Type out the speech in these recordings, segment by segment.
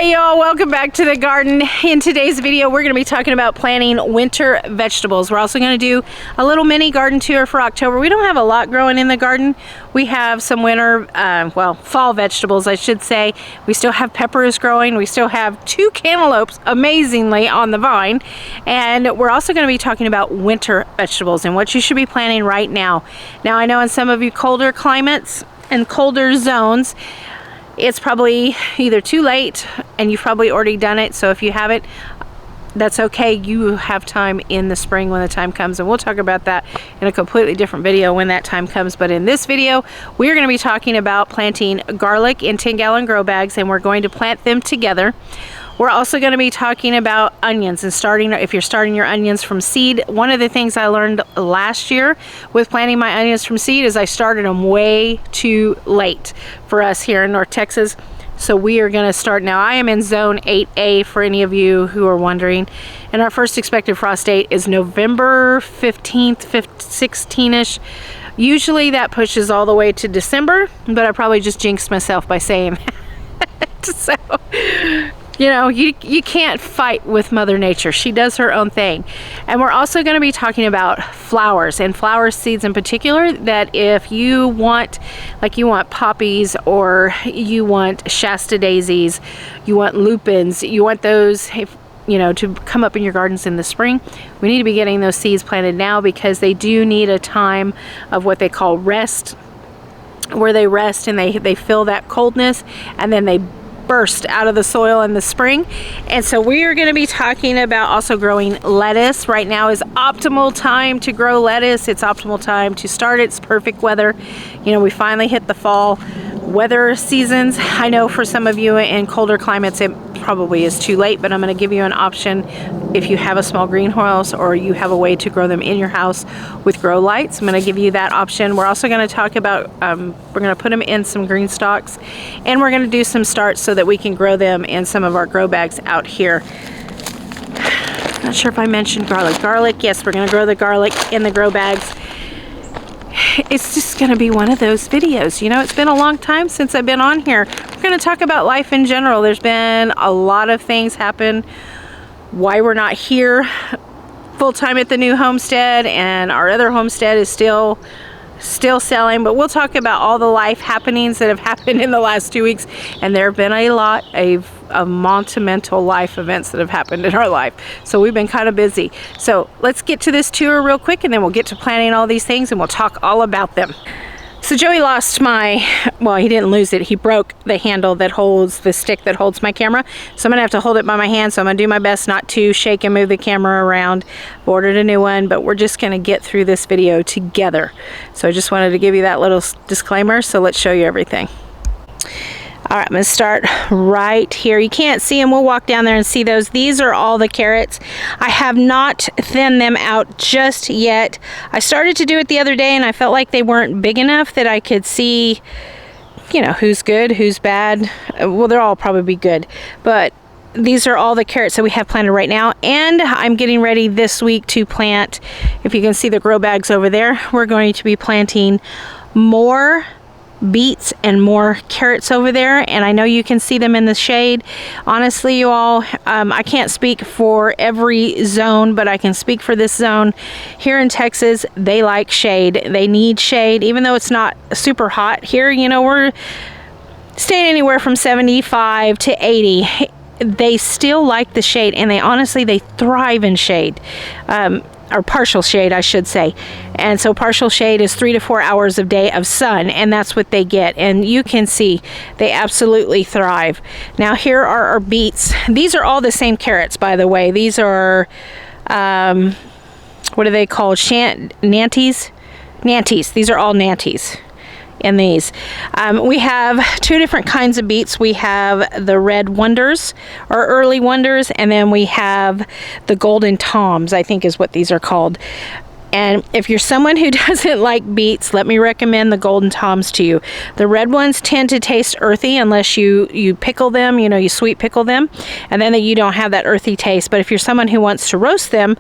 Hey y'all, welcome back to the garden. In today's video we're going to be talking about planting winter vegetables. We're also going to do a little mini garden tour for October. We don't have a lot growing in the garden. We have some winter, fall vegetables I should say. We still have peppers growing. We still have 2 cantaloupes amazingly on the vine. And we're also going to be talking about winter vegetables and what you should be planting right now. Now I know in some of you colder climates and colder zones, it's probably either too late and you've probably already done it. So if you haven't, that's okay. You have time in the spring when the time comes, and we'll talk about that in a completely different video when that time comes. But in this video, we're going to be talking about planting garlic in 10-gallon grow bags, and we're going to plant them together. We're also going to be talking about onions and if you're starting your onions from seed. One of the things I learned last year with planting my onions from seed is I started them way too late for us here in North Texas. So we are going to start now. I am in zone 8A for any of you who are wondering. And our first expected frost date is November 15th, 16ish. Usually that pushes all the way to December, but I probably just jinxed myself by saying that. So, you know, you can't fight with Mother Nature. She does her own thing. And we're also going to be talking about flowers, and flower seeds in particular, that if you want, like you want poppies, or you want Shasta daisies, you want lupins, you want those, you know, to come up in your gardens in the spring, we need to be getting those seeds planted now, because they do need a time of what they call rest, where they rest and they feel that coldness, and then they burst out of the soil in the spring. And so we are going to be talking about also growing lettuce. Right now is optimal time to grow lettuce. It's optimal time to start. It's perfect weather. You know, we finally hit the fall weather seasons. I know for some of you in colder climates it probably is too late, but I'm going to give you an option if you have a small greenhouse or you have a way to grow them in your house with grow lights. I'm going to give you that option. We're also going to talk about, we're going to put them in some green stalks, and we're going to do some starts so that we can grow them in some of our grow bags out here. Not sure if I mentioned garlic. Garlic, yes, we're going to grow the garlic in the grow bags. It's just going to be one of those videos. You know, it's been a long time since I've been on here. We're going to talk about life in general. There's been a lot of things happen. Why we're not here full-time at the new homestead, and our other homestead is still selling. But we'll talk about all the life happenings that have happened in the last 2 weeks, and there have been a lot of monumental life events that have happened in our life. So we've been kind of busy. So let's get to this tour real quick, and then we'll get to planting all these things, and we'll talk all about them. So Joey lost well, he didn't lose it. He broke the handle that holds the stick that holds my camera. So I'm gonna have to hold it by my hand. So I'm gonna do my best not to shake and move the camera around. I've ordered a new one, but we're just gonna get through this video together. So I just wanted to give you that little disclaimer. So let's show you everything. All right, I'm gonna start right here. You can't see them. We'll walk down there and see those. These are all the carrots. I have not thinned them out just yet. I started to do it the other day, and I felt like they weren't big enough that I could see, you know, who's good, who's bad. Well, they'll all probably be good, but these are all the carrots that we have planted right now. And I'm getting ready this week to plant, if you can see the grow bags over there, we're going to be planting more beets and more carrots over there, and I know you can see them in the shade. Honestly, you all, I can't speak for every zone, but I can speak for this zone here in Texas. They like shade. They need shade, even though it's not super hot here. You know, we're staying anywhere from 75 to 80. They still like the shade, and they thrive in shade. Or partial shade, I should say. And so partial shade is 3 to 4 hours of day of sun, and that's what they get. And you can see they absolutely thrive. Now here are our beets. These are all the same carrots, by the way. These are what are they called? Nantes? Nantes. These are all Nantes in these. We have 2 different kinds of beets. We have the red wonders, or early wonders, and then we have the golden toms, I think is what these are called. And if you're someone who doesn't like beets, let me recommend the Golden Toms to you. The red ones tend to taste earthy unless you pickle them, you know, you sweet pickle them, and then you don't have that earthy taste. But if you're someone who wants to roast them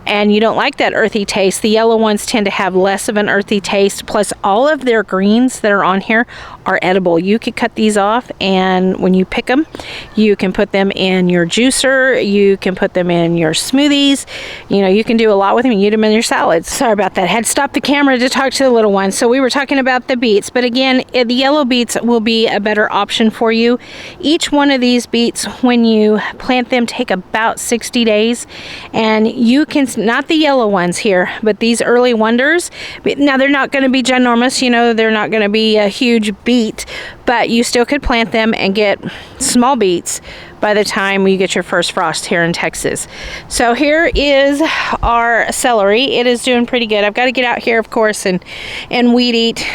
and you don't like that earthy taste, the yellow ones tend to have less of an earthy taste. Plus, all of their greens that are on here are edible. You could cut these off, and when you pick them, you can put them in your juicer, you can put them in your smoothies, you know, you can do a lot with them. You eat them in your salads. Sorry about that. I had to stop the camera to talk to the little one. So we were talking about the beets, but again, the yellow beets will be a better option for you. Each one of these beets, when you plant them, take about 60 days, and you can, not the yellow ones here, but these early wonders. Now, they're not going to be ginormous, you know, they're not going to be a huge beet, but you still could plant them and get small beets by the time you get your first frost here in Texas. So here is our celery. It is doing pretty good. I've got to get out here, of course, and weed eat.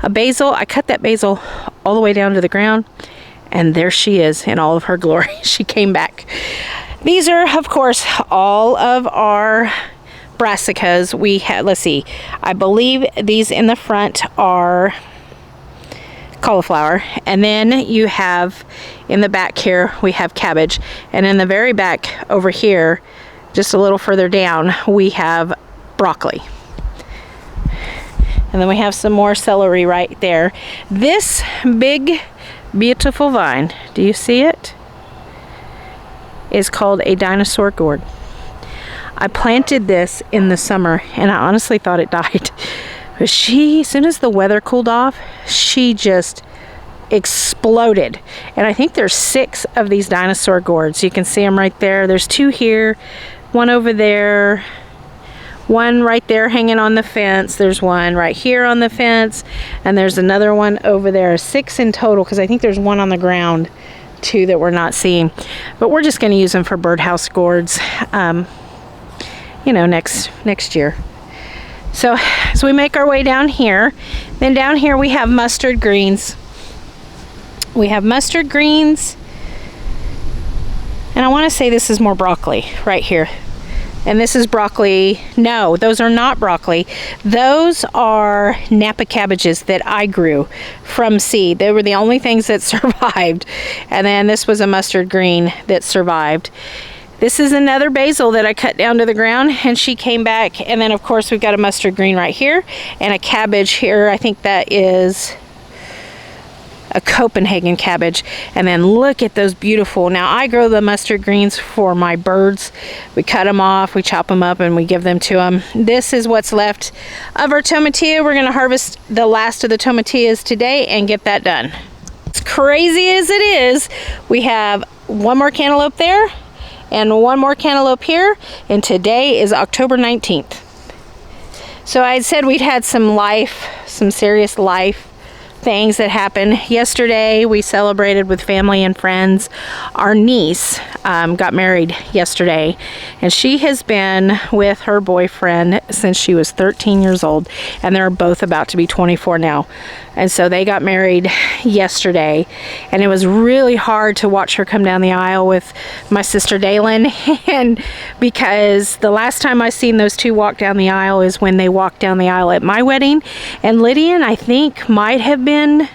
A basil, I cut that basil all the way down to the ground, and there she is in all of her glory. She came back. These are, of course, all of our brassicas. We had, let's see, I believe these in the front are cauliflower, and then you have in the back here we have cabbage, and in the very back over here, just a little further down, we have broccoli. And then we have some more celery right there. This big beautiful vine, do you see it? Is called a dinosaur gourd. I planted this in the summer, and I honestly thought it died. But as soon as the weather cooled off, she just exploded. And I think there's 6 of these dinosaur gourds. You can see them right there. There's 2 here, 1 over there, 1 right there hanging on the fence. There's 1 right here on the fence, and there's another one over there. 6 in total, because I think there's 1 on the ground 2 that we're not seeing, but we're just going to use them for birdhouse gourds, you know, next year. So as we make our way down here, then down here we have mustard greens. We have mustard greens, and I want to say this is more broccoli right here. And this is broccoli. No, those are not broccoli. Those are Napa cabbages that I grew from seed. They were the only things that survived. And then this was a mustard green that survived. This is another basil that I cut down to the ground, and she came back. And then, of course, we've got a mustard green right here and a cabbage here. I think that is a Copenhagen cabbage. And then look at those beautiful, now I grow the mustard greens for my birds. We cut them off, we chop them up, and we give them to them. This is what's left of our tomatillo. We're going to harvest the last of the tomatillas today and get that done. As crazy as it is, we have 1 more cantaloupe there and 1 more cantaloupe here, and today is October 19th. So I said we'd had some serious life things that happened. Yesterday we celebrated with family and friends. Our niece got married yesterday, and she has been with her boyfriend since she was 13 years old, and they're both about to be 24 now. And so they got married yesterday, and it was really hard to watch her come down the aisle with my sister Dalen, and because the last time I seen those two walk down the aisle is when they walked down the aisle at my wedding, and Lydian, I think, might have been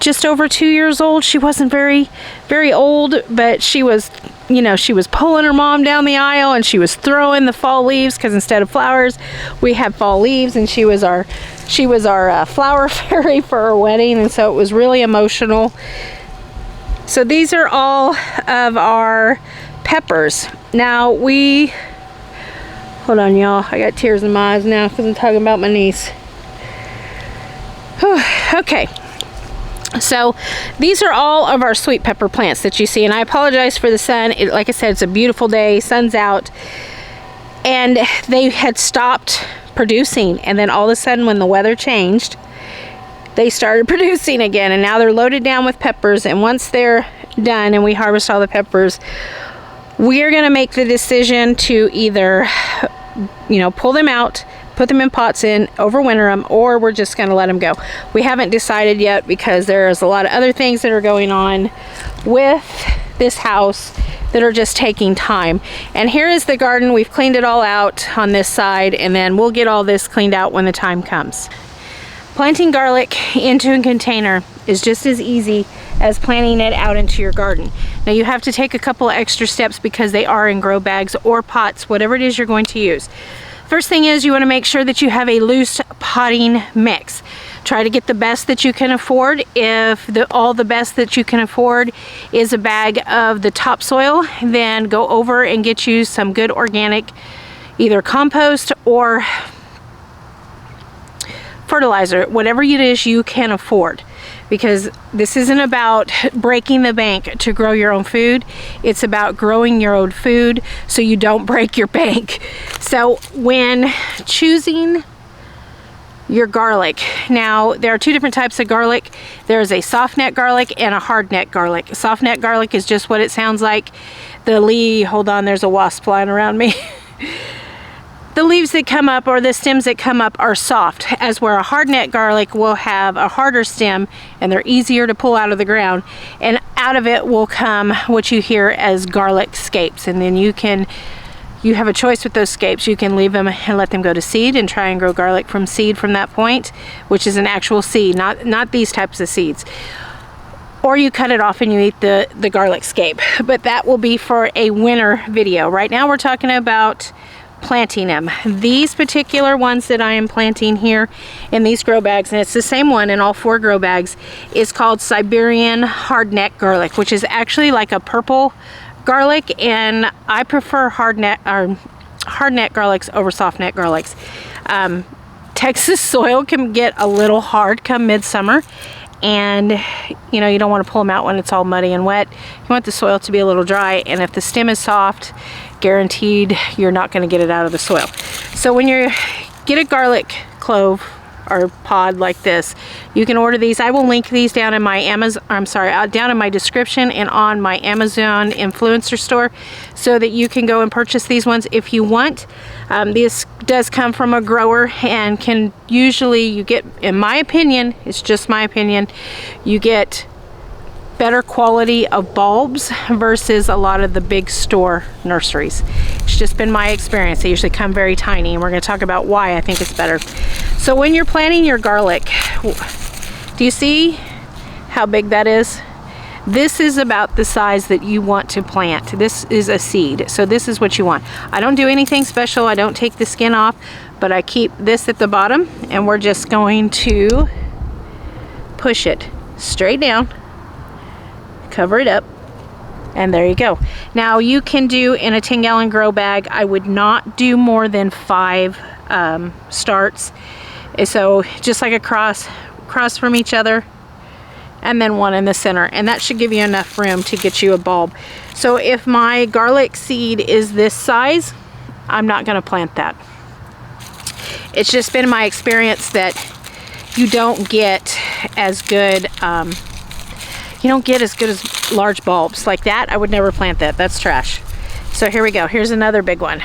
just over 2 years old. She wasn't very old, but she was, you know, she was pulling her mom down the aisle, and she was throwing the fall leaves, because instead of flowers we had fall leaves, and she was our flower fairy for our wedding, and so it was really emotional. So these are all of our peppers. Now hold on y'all, I got tears in my eyes now because I'm talking about my niece. Whew. Okay, so these are all of our sweet pepper plants that you see, and I apologize for the sun. Like I said, it's a beautiful day, sun's out, and they had stopped producing, and then all of a sudden when the weather changed, they started producing again, and now they're loaded down with peppers. And once they're done and we harvest all the peppers, we're going to make the decision to either, you know, pull them out, put them in pots in, overwinter them, or we're just going to let them go. We haven't decided yet because there's a lot of other things that are going on with this house that are just taking time. And here is the garden. We've cleaned it all out on this side, and then we'll get all this cleaned out when the time comes. Planting garlic into a container is just as easy as planting it out into your garden. Now you have to take a couple of extra steps because they are in grow bags or pots, whatever it is you're going to use. First thing is you want to make sure that you have a loose potting mix. Try to get the best that you can afford. If all the best that you can afford is a bag of the topsoil, then go over and get you some good organic, either compost or fertilizer, whatever it is you can afford. Because this isn't about breaking the bank to grow your own food. It's about growing your own food so you don't break your bank. So when choosing your garlic, now there are two different types of garlic. There's a soft neck garlic and a hard neck garlic. Soft neck garlic is just what it sounds like. Hold on, there's a wasp flying around me. The leaves that come up, or the stems that come up, are soft, as where a hard neck garlic will have a harder stem and they're easier to pull out of the ground, and out of it will come what you hear as garlic scapes. And then you have a choice with those scapes. You can leave them and let them go to seed and try and grow garlic from seed from that point, which is an actual seed, not these types of seeds. Or you cut it off and you eat the garlic scape. But that will be for a winter video. Right now we're talking about planting them. These particular ones that I am planting here in these grow bags, and it's the same one in all 4 grow bags, is called Siberian hardneck garlic, which is actually like a purple garlic, and I prefer hardneck garlics over soft neck garlics. Texas soil can get a little hard come midsummer, and you know, you don't want to pull them out when it's all muddy and wet. You want the soil to be a little dry, and if the stem is soft, guaranteed you're not going to get it out of the soil. So when you get a garlic clove or pod like this, you can order these. I will link these down in my down in my description and on my Amazon influencer store, so that you can go and purchase these ones if you want. This does come from a grower, and can usually, you get, in my opinion, it's just my opinion, you get better quality of bulbs versus a lot of the big store nurseries. It's just been my experience. They usually come very tiny, and we're going to talk about why I think it's better. So when you're planting your garlic, do you see how big that is? This is about the size that you want to plant. This is a seed, so this is what you want. I don't do anything special. I don't take the skin off, but I keep this at the bottom, and we're just going to push it straight down, cover it up, and there you go. Now you can do in a 10-gallon grow bag, I would not do more than 5 starts. So just like a cross from each other, and then one in the center, and that should give you enough room to get you a bulb. So if my garlic seed is this size, I'm not going to plant that. It's just been my experience that you don't get as good as large bulbs like that. I would never plant that. That's trash. So here we go. Here's another big one.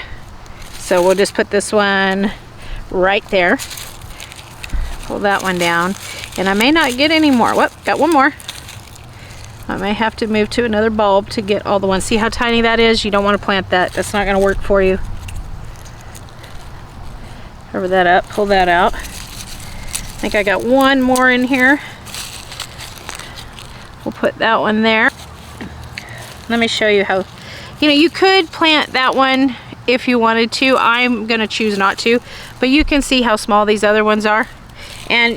So we'll just put this one right there. Pull that one down. And I may not get any more. Whoop, got one more. I may have to move to another bulb to get all the ones. See how tiny that is? You don't want to plant that. That's not going to work for you. Cover that up. Pull that out. I think I got one more in here. We'll put that one there. Let me show you how, you could plant that one if you wanted to. I'm going to choose not to, but you can see how small these other ones are. And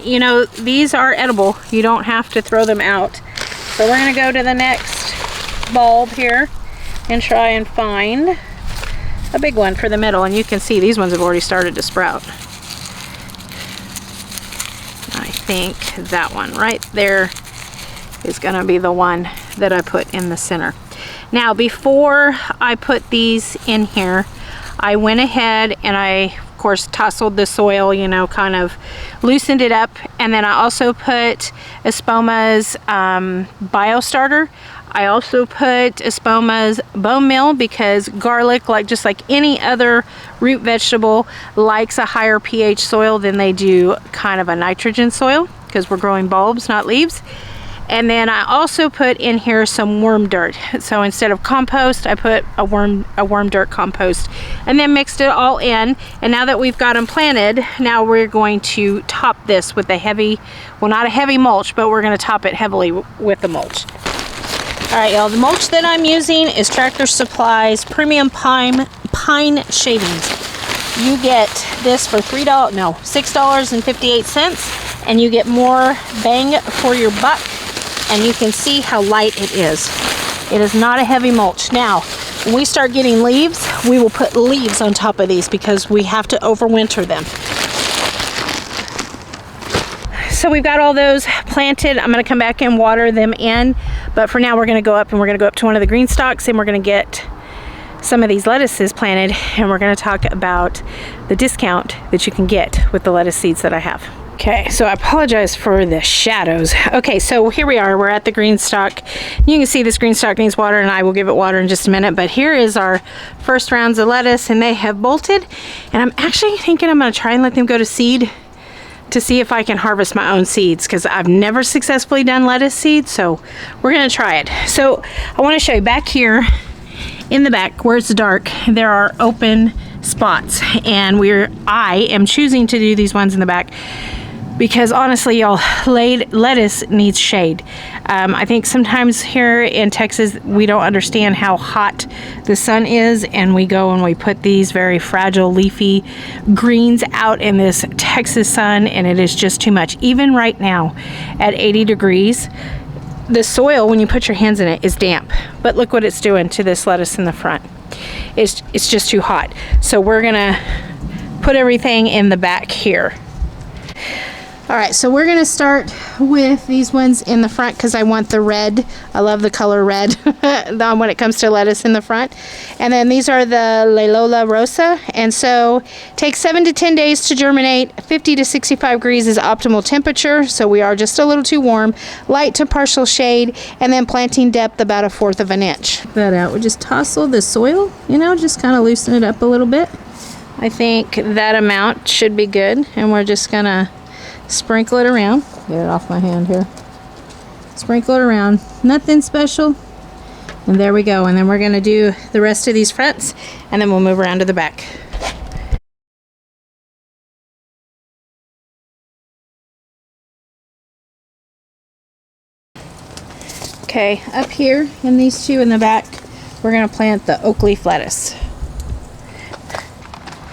these are edible. You don't have to throw them out. So we're going to go to the next bulb here and try and find a big one for the middle. And you can see these ones have already started to sprout. I think that one right there is going to be the one that I put in the center. Now before I put these in here, I went ahead and I of course tousled the soil, kind of loosened it up, and then I also put Espoma's Biostarter. I also put Espoma's bone meal, because garlic, just like any other root vegetable, likes a higher pH soil than they do kind of a nitrogen soil, because we're growing bulbs, not leaves. And then I also put in here some worm dirt. So instead of compost, I put a worm dirt compost, and then mixed it all in. And now that we've got them planted, now we're going to top this with a heavy, well, not a heavy mulch, but we're going to top it heavily with the mulch. All right, y'all, the mulch that I'm using is Tractor Supply's premium pine shavings. You get this for $6.58, and you get more bang for your buck. And you can see how light it is. It is not a heavy mulch. Now, when we start getting leaves, we will put leaves on top of these because we have to overwinter them. So we've got all those planted. I'm going to come back and water them in. But for now, we're going to go up and we're going to go up to one of the green stalks, and we're going to get some of these lettuces planted, and we're going to talk about the discount that you can get with the lettuce seeds that I have. Okay, so I apologize for the shadows. Okay, so here we are. We're at the green stalk. You can see this green stalk needs water, and I will give it water in just a minute. But here is our first rounds of lettuce, and they have bolted. And I'm actually thinking I'm going to try and let them go to seed to see if I can harvest my own seeds, because I've never successfully done lettuce seeds. So we're going to try it. So I want to show you back here in the back where it's dark. There are open spots, and I am choosing to do these ones in the back because honestly, y'all, lettuce needs shade. I think sometimes here in Texas, we don't understand how hot the sun is, and we go and we put these very fragile leafy greens out in this Texas sun, and it is just too much. Even right now at 80 degrees, the soil, when you put your hands in it, is damp. But look what it's doing to this lettuce in the front. It's just too hot. So we're gonna put everything in the back here. All right, so we're gonna start with these ones in the front because I want the red. I love the color red when it comes to lettuce in the front. And then these are the Wildflower Rosa. And so takes 7 to 10 days to germinate. 50 to 65 degrees is optimal temperature. So we are just a little too warm. Light to partial shade, and then planting depth about 1/4 of an inch. That out. We just tousle the soil, you know, just kind of loosen it up a little bit. I think that amount should be good. And we're just gonna sprinkle it around. Get it off my hand here. Sprinkle it around. Nothing special. And there we go. And then we're going to do the rest of these fronts, and then we'll move around to the back. Okay, up here in these two in the back, we're going to plant the oak leaf lettuce.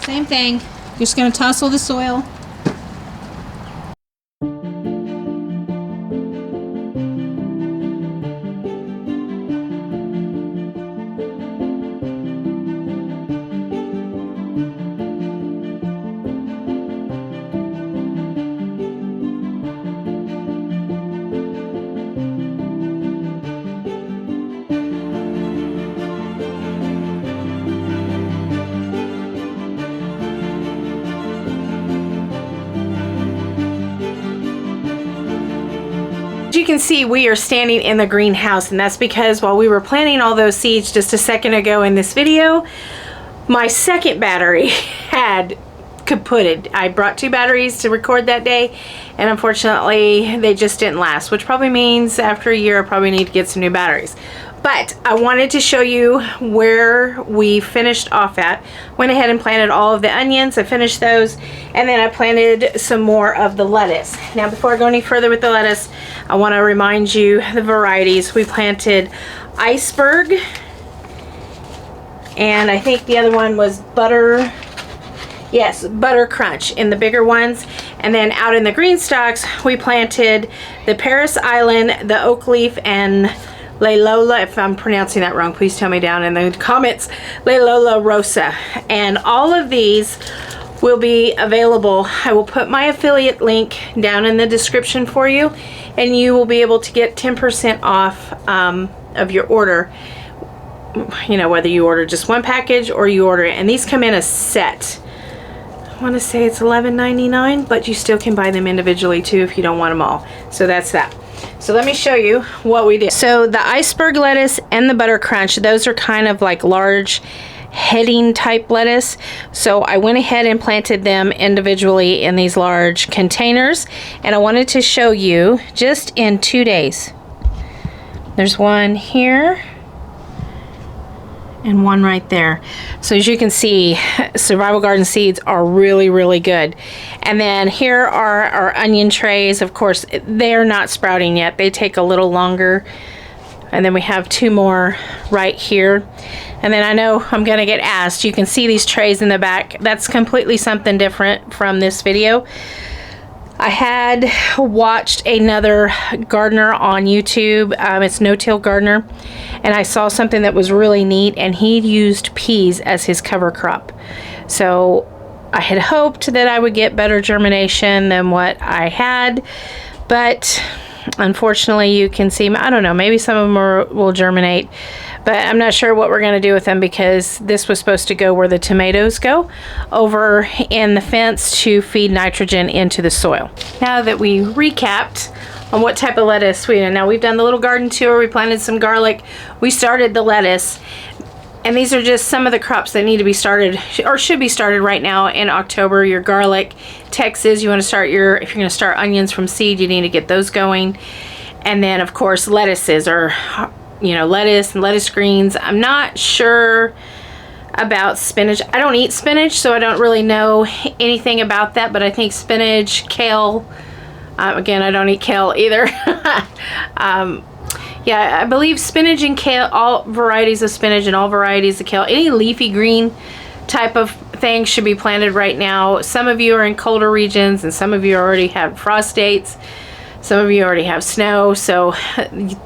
Same thing. You're just going to tousle the soil. As you can see, we are standing in the greenhouse, and that's because while we were planting all those seeds just a second ago in this video, my second battery had kaputted. I brought 2 batteries to record that day, and unfortunately they just didn't last, which probably means after a year I probably need to get some new batteries. But I wanted to show you where we finished off at. Went ahead and planted all of the onions. I finished those, and then I planted some more of the lettuce. Now, before I go any further with the lettuce, I want to remind you the varieties. We planted Iceberg, and I think the other one was Butter. Yes, Butter Crunch in the bigger ones. And then out in the green stalks, we planted the Paris Island, the Oak Leaf, and Wildflower. If I'm pronouncing that wrong, please tell me down in the comments. Wildflower Rosa. And all of these will be available. I will put my affiliate link down in the description for you, and you will be able to get 10% off of your order. You know, whether you order just one package or you order it. And these come in a set. I want to say it's $11.99, but you still can buy them individually too if you don't want them all. So that's that. So let me show you what we did. So the Iceberg lettuce and the Butter Crunch, those are kind of like large heading type lettuce. So I went ahead and planted them individually in these large containers, and I wanted to show you just in 2 days There's one here and one right there. So as you can see, survival garden seeds are really, really good. And then here are our onion trays. Of course, they're not sprouting yet. They take a little longer. And then we have 2 more right here. And then I know I'm gonna get asked, you can see these trays in the back. That's completely something different from this video. I had watched another gardener on YouTube. It's No-Till Gardener. And I saw something that was really neat, and he used peas as his cover crop. So I had hoped that I would get better germination than what I had, but unfortunately you can see, I don't know, maybe some of them will germinate, but I'm not sure what we're going to do with them, because this was supposed to go where the tomatoes go, over in the fence to feed nitrogen into the soil. Now that we recapped on what type of lettuce now we've done the little garden tour, we planted some garlic, we started the lettuce, and these are just some of the crops that need to be started, or should be started right now in October. Your garlic, Texas, you want to start if you're going to start onions from seed, you need to get those going. And then of course lettuces, or lettuce and lettuce greens. I'm not sure about spinach. I don't eat spinach, so I don't really know anything about that, but I think spinach, kale, again, I don't eat kale either. Yeah, I believe spinach and kale, all varieties of spinach and all varieties of kale, any leafy green type of thing should be planted right now. Some of you are in colder regions, and some of you already have frost dates. Some of you already have snow, so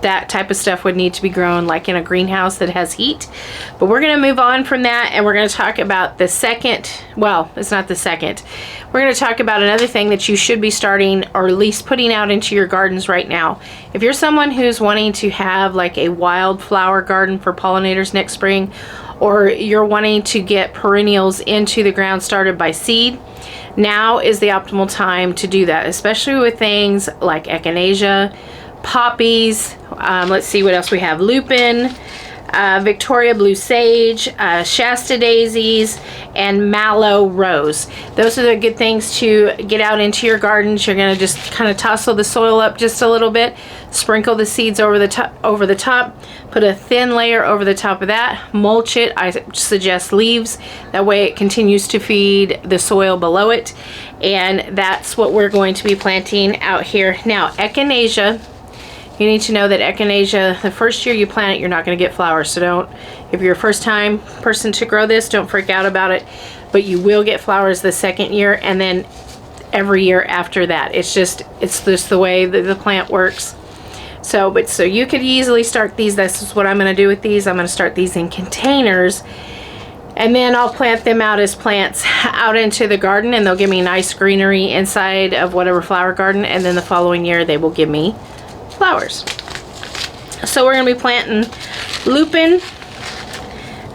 that type of stuff would need to be grown like in a greenhouse that has heat. But we're gonna move on from that, and we're gonna talk about the second, well, it's not the second. We're gonna talk about another thing that you should be starting, or at least putting out into your gardens right now. If you're someone who's wanting to have like a wildflower garden for pollinators next spring, or you're wanting to get perennials into the ground started by seed, now is the optimal time to do that, especially with things like echinacea, poppies, let's see what else we have, lupin, Victoria blue sage, Shasta daisies, and mallow rose. Those are the good things to get out into your gardens. You're going to just kind of tussle the soil up just a little bit, sprinkle the seeds over the top, put a thin layer over the top of that, mulch it. I suggest leaves, that way it continues to feed the soil below it, and that's what we're going to be planting out here. Now, echinacea, you need to know that echinacea, the first year you plant it, you're not going to get flowers. So don't, if you're a first time person to grow this, don't freak out about it. But you will get flowers the second year, and then every year after that. It's just the way that the plant works. So you could easily start these. This is what I'm going to do with these. I'm going to start these in containers, and then I'll plant them out as plants out into the garden, and they'll give me nice greenery inside of whatever flower garden, and then the following year they will give me flowers. So we're going to be planting lupin,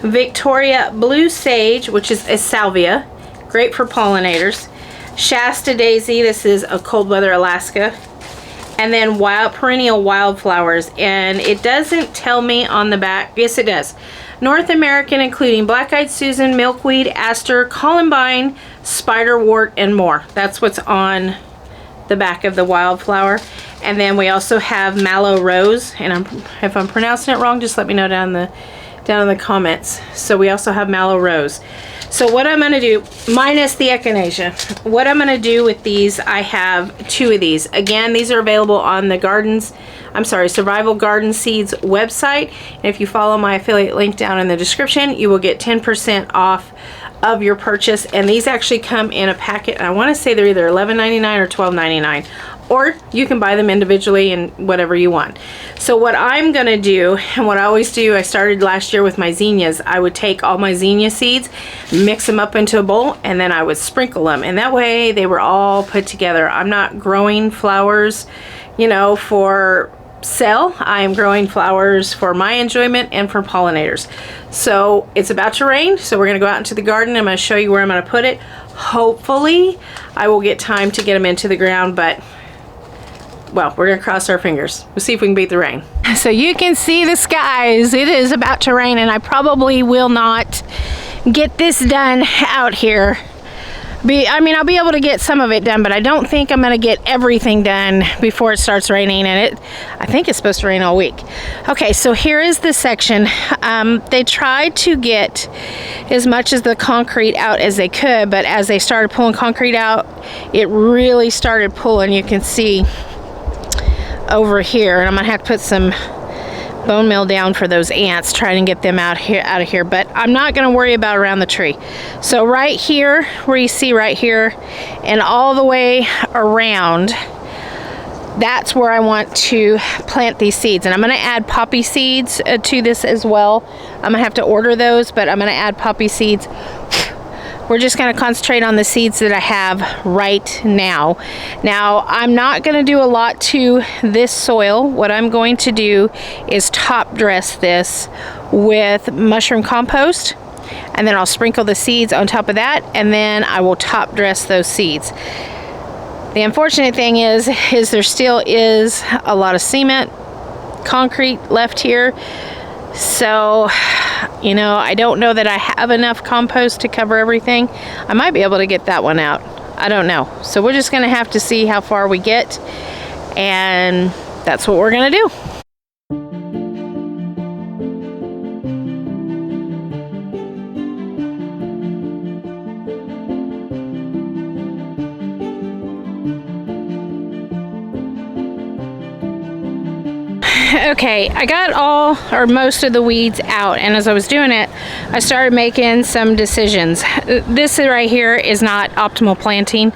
Victoria blue sage, which is a salvia, great for pollinators, Shasta daisy, this is a cold weather Alaska, and then perennial wildflowers. And it doesn't tell me on the back, yes it does, North American, including black-eyed Susan, milkweed, aster, columbine, spiderwort, and more. That's what's on the back of the wildflower. And then we also have mallow rose, and if I'm pronouncing it wrong, just let me know down in the comments. So we also have mallow rose. So what I'm going to do, minus the echinacea, what I'm going to do with these, I have 2 of these. Again, these are available on the Survival Garden Seeds website. And if you follow my affiliate link down in the description, you will get 10% off of your purchase. And these actually come in a packet, and I want to say they're either $11.99 or $12.99. Or you can buy them individually and whatever you want. So what I'm going to do, and what I always do, I started last year with my zinnias. I would take all my zinnia seeds, mix them up into a bowl, and then I would sprinkle them. And that way they were all put together. I'm not growing flowers, for sale. I am growing flowers for my enjoyment and for pollinators. So it's about to rain, so we're going to go out into the garden. I'm going to show you where I'm going to put it. Hopefully I will get time to get them into the ground, but well, we're gonna cross our fingers. We'll see if we can beat the rain. So you can see the skies. It is about to rain, and I probably will not get this done out here I'll be able to get some of it done, but I don't think I'm going to get everything done before it starts raining, and I think it's supposed to rain all week. Okay, so here is the section. They tried to get as much of the concrete out as they could, but as they started pulling concrete out, it really started pulling. You can see over here, and I'm going to have to put some bone meal down for those ants, trying to get them out of here, but I'm not going to worry about around the tree. So right here, where you see right here and all the way around, that's where I want to plant these seeds. And I'm going to add poppy seeds to this as well. I'm going to have to order those, but I'm going to add poppy seeds. We're just going to concentrate on the seeds that I have right now. Now, I'm not going to do a lot to this soil. What I'm going to do is top dress this with mushroom compost, and then I'll sprinkle the seeds on top of that, and then I will top dress those seeds. The unfortunate thing is there still is a lot of cement, concrete left here. So, you know, I don't know that I have enough compost to cover everything. I might be able to get that one out. I don't know. So we're just going to have to see how far we get, and that's what we're going to do. Okay, I got all or most of the weeds out, and as I was doing it, I started making some decisions. This right here is not optimal planting,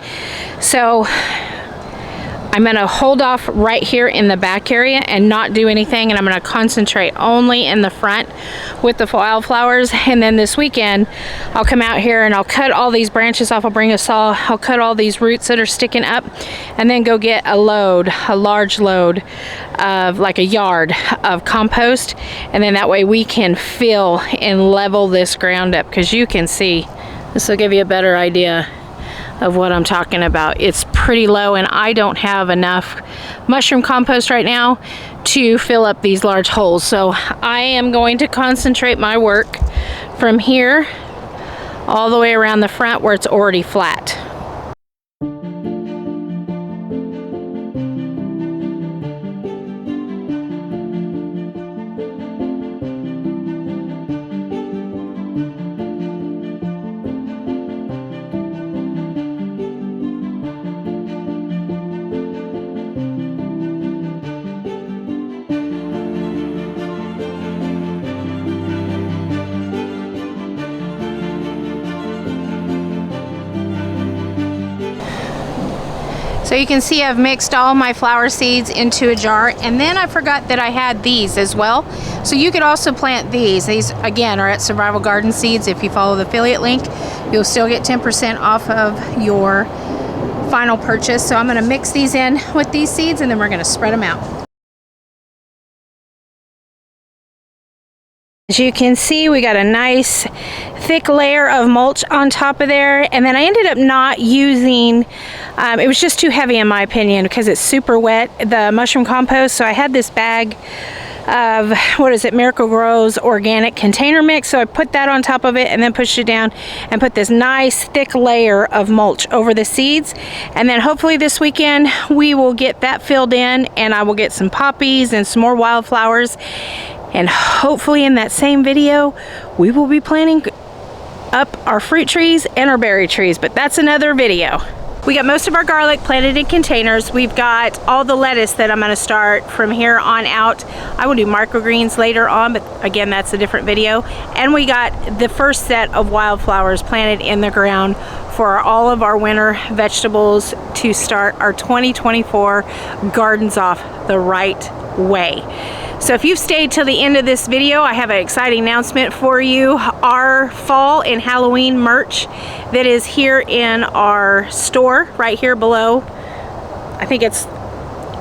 so I'm going to hold off right here in the back area and not do anything, and I'm going to concentrate only in the front with the wildflowers. And then this weekend I'll come out here and I'll cut all these branches off. I'll bring a saw, I'll cut all these roots that are sticking up, and then go get a large load of like a yard of compost, and then that way we can fill and level this ground up, because you can see, this will give you a better idea of what I'm talking about. It's pretty low, and I don't have enough mushroom compost right now to fill up these large holes. So I am going to concentrate my work from here all the way around the front where it's already flat. So you can see I've mixed all my flower seeds into a jar, and then I forgot that I had these as well. So you could also plant these. These again are at Survival Garden Seeds. If you follow the affiliate link, you'll still get 10% off of your final purchase. So I'm going to mix these in with these seeds, and then we're going to spread them out. As you can see, we got a nice thick layer of mulch on top of there, and then I ended up not using, it was just too heavy in my opinion because it's super wet, the mushroom compost. So I had this bag of, what is it, Miracle Grow's organic container mix, so I put that on top of it and then pushed it down and put this nice thick layer of mulch over the seeds. And then hopefully this weekend we will get that filled in, and I will get some poppies and some more wildflowers. And hopefully in that same video, we will be planting up our fruit trees and our berry trees, but that's another video. We got most of our garlic planted in containers. We've got all the lettuce that I'm gonna start from here on out. I will do microgreens later on, but again, that's a different video. And we got the first set of wildflowers planted in the ground for all of our winter vegetables to start our 2024 gardens off the right way. So if you've stayed till the end of this video, I have an exciting announcement for you. Our fall and Halloween merch that is here in our store right here below. I think it's,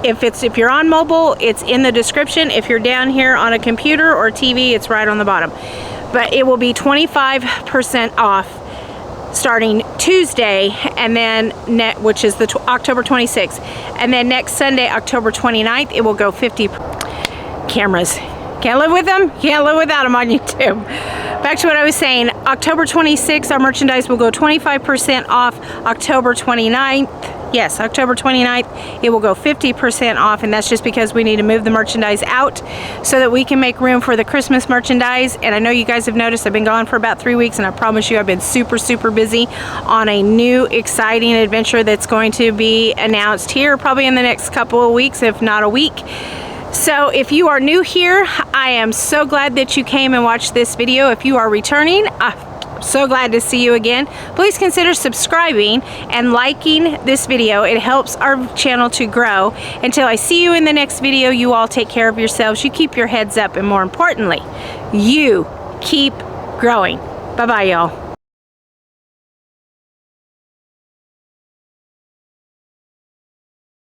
if you're on mobile, it's in the description. If you're down here on a computer or TV, it's right on the bottom. But it will be 25% off starting Tuesday, and then which is the October 26th, and then next Sunday, October 29th, it will go 50. Cameras, can't live with them, can't live without them on YouTube. Back to what I was saying, October 26th, our merchandise will go 25% off. October 29th, yes, October 29th, it will go 50% off, and that's just because we need to move the merchandise out so that we can make room for the Christmas merchandise. And I know you guys have noticed I've been gone for about 3 weeks, and I promise you I've been super busy on a new exciting adventure that's going to be announced here probably in the next couple of weeks, if not a week. So if you are new here, I am so glad that you came and watched this video. If you are returning, I'm so glad to see you again. Please consider subscribing and liking this video. It helps our channel to grow. Until I see you in the next video, you all take care of yourselves. You keep your heads up, and more importantly, you keep growing. Bye-bye, y'all.